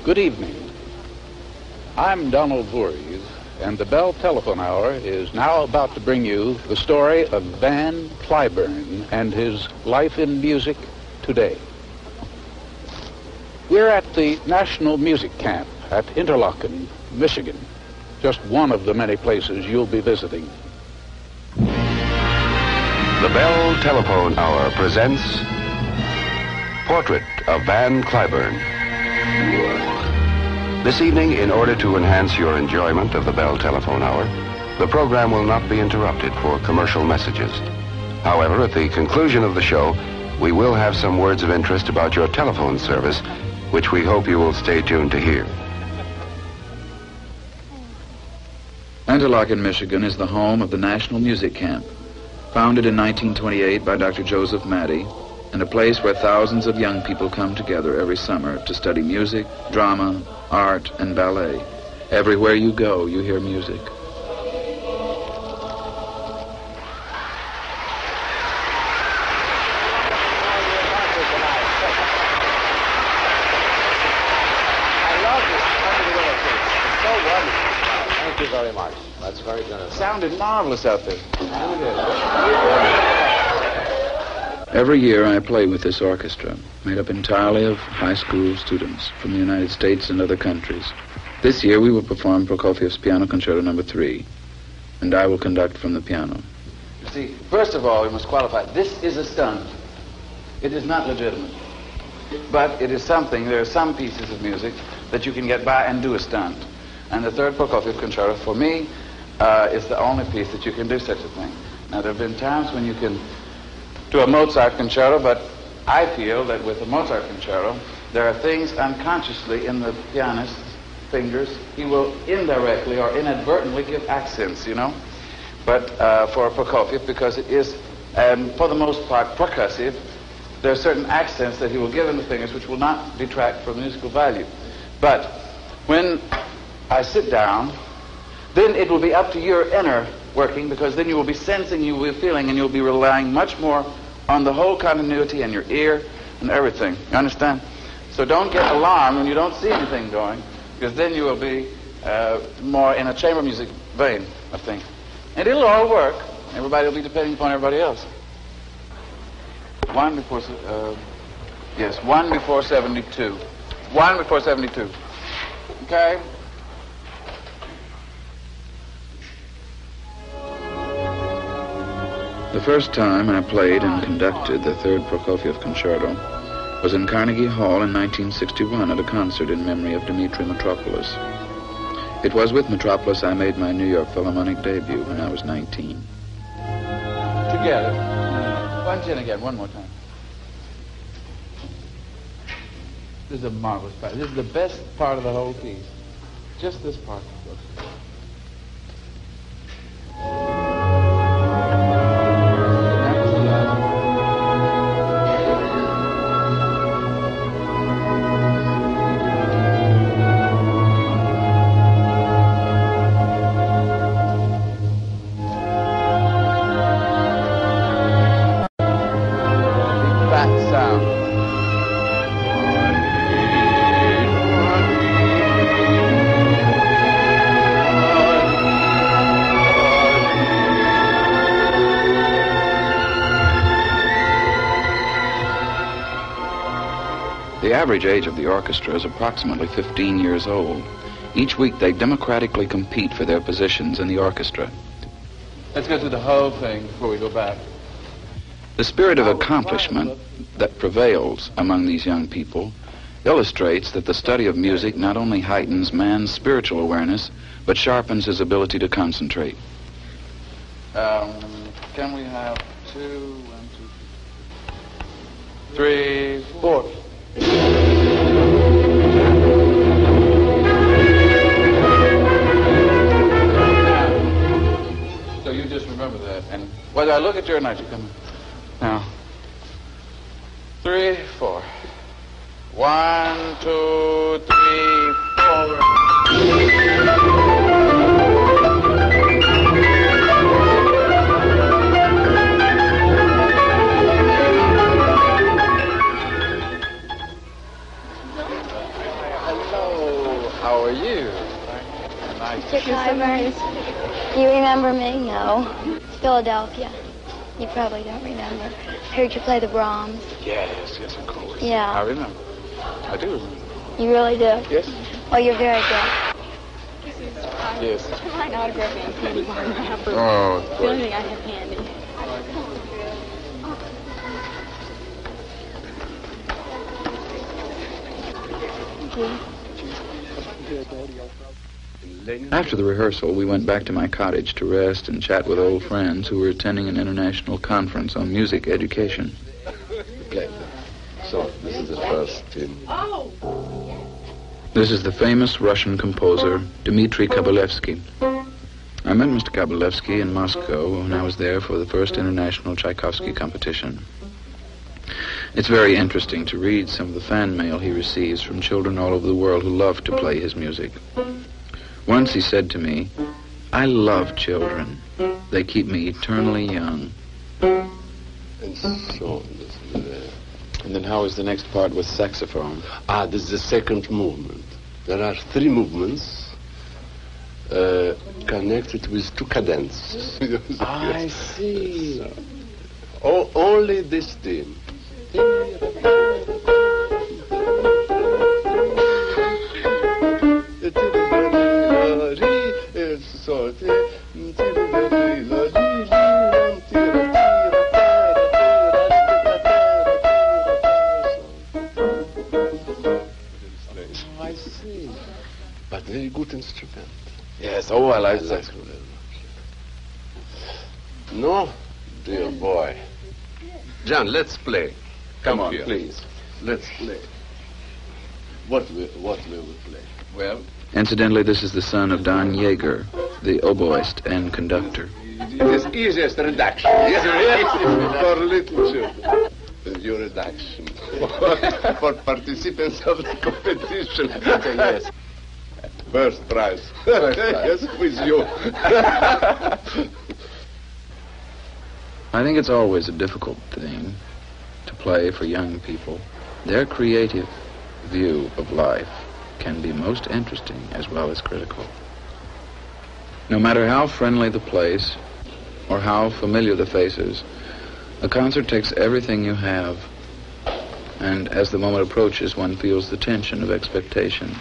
Good evening. I'm Donald Voorhees, and the Bell Telephone Hour is now about to bring you the story of Van Cliburn and his life in music today. We're at the National Music Camp at Interlochen, Michigan, just one of the many places you'll be visiting. The Bell Telephone Hour presents Portrait of Van Cliburn. This evening, in order to enhance your enjoyment of the Bell Telephone Hour, the program will not be interrupted for commercial messages. However, at the conclusion of the show, we will have some words of interest about your telephone service, which we hope you will stay tuned to hear. Interlochen, Michigan is the home of the National Music Camp, founded in 1928 by Dr. Joseph Maddy, and a place where thousands of young people come together every summer to study music, drama, art, and ballet. Everywhere you go, you hear music. Thank you very much. That's very generous. Sounded marvelous out there. Every year I play with this orchestra, made up entirely of high school students from the United States and other countries. This year we will perform Prokofiev's Piano Concerto No. 3, and I will conduct from the piano. You see, first of all, we must qualify. This is a stunt. It is not legitimate. But it is something. There are some pieces of music that you can get by and do a stunt. And the third Prokofiev Concerto, for me, is the only piece that you can do such a thing. Now, there have been times when you can do a Mozart concerto, but I feel that with a Mozart concerto, there are things unconsciously in the pianist's fingers. He will indirectly or inadvertently give accents, you know. But for Prokofiev, because it is, for the most part, percussive, there are certain accents that he will give in the fingers which will not detract from musical value. But when I sit down, then it will be up to your inner working, because then you will be sensing, you will be feeling, and you'll be relying much more on the whole continuity and your ear and everything. You understand? So don't get alarmed when you don't see anything going, because then you will be more in a chamber music vein, I think. And it'll all work. Everybody will be depending upon everybody else. One before 72. One before 72. Okay? The first time I played and conducted the third Prokofiev Concerto was in Carnegie Hall in 1961 at a concert in memory of Dmitri Mitropoulos. It was with Mitropoulos I made my New York Philharmonic debut when I was 19. Together. Punch in again, one more time. This is a marvelous part. This is the best part of the whole piece. Just this part. The average age of the orchestra is approximately 15 years old. Each week they democratically compete for their positions in the orchestra. Let's go through the whole thing before we go back. The spirit of accomplishment that prevails among these young people illustrates that the study of music not only heightens man's spiritual awareness, but sharpens his ability to concentrate. Can we have 2, 1, 2, 3, 4. So you just remember that, and whether I look at you or not, you come now. 3, 4. 1, 2, 3, 4. friends. Do you remember me? No. It's Philadelphia. You probably don't remember. I heard you play the Brahms. Yes, of course. Yeah. I remember. I do remember. You really do? Yes. Oh, you're very good. Yes. Mine autograph and candy bar wrapper. Oh, The only thing I have handy. After the rehearsal, we went back to my cottage to rest and chat with old friends who were attending an international conference on music education. So, this is the first thing. This is the famous Russian composer, Dmitri Kabalevsky. I met Mr. Kabalevsky in Moscow when I was there for the first international Tchaikovsky competition. It's very interesting to read some of the fan mail he receives from children all over the world who love to play his music. Once he said to me, "I love children. They keep me eternally young." And so, And then how is the next part with saxophone? this is the second movement. There are 3 movements connected with 2 cadences. I see. Only this theme. I see. But very good instrument. Yes, I like Very much. No, dear boy. John, let's play. Come on, here. please. Let's play. What will we play? Well, incidentally, this is the son of Don Yeager, the oboist and conductor. It is easiest reduction. Yes, for little children. Your reduction. For participants of the competition. Yes. First prize. Yes, with you. I think it's always a difficult thing to play for young people. Their creative view of life can be most interesting as well as critical. No matter how friendly the place or how familiar the faces, a concert takes everything you have, and as the moment approaches, one feels the tension of expectation.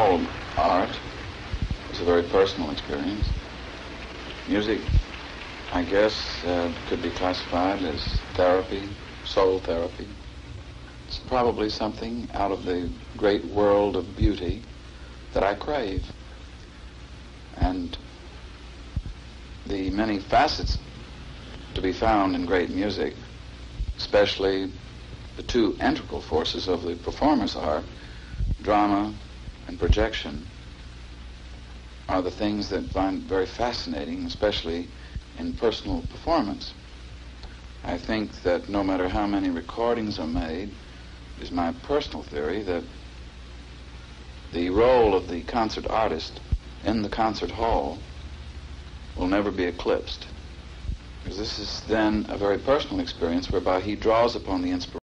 All art is a very personal experience. Music, I guess, could be classified as therapy, soul therapy. It's probably something out of the great world of beauty that I crave. And the many facets to be found in great music, especially the two integral forces of the performer's art, drama and projection, are the things that I find very fascinating, especially in personal performance. I think that no matter how many recordings are made, it is my personal theory that the role of the concert artist in the concert hall will never be eclipsed. Because this is then a very personal experience whereby he draws upon the inspiration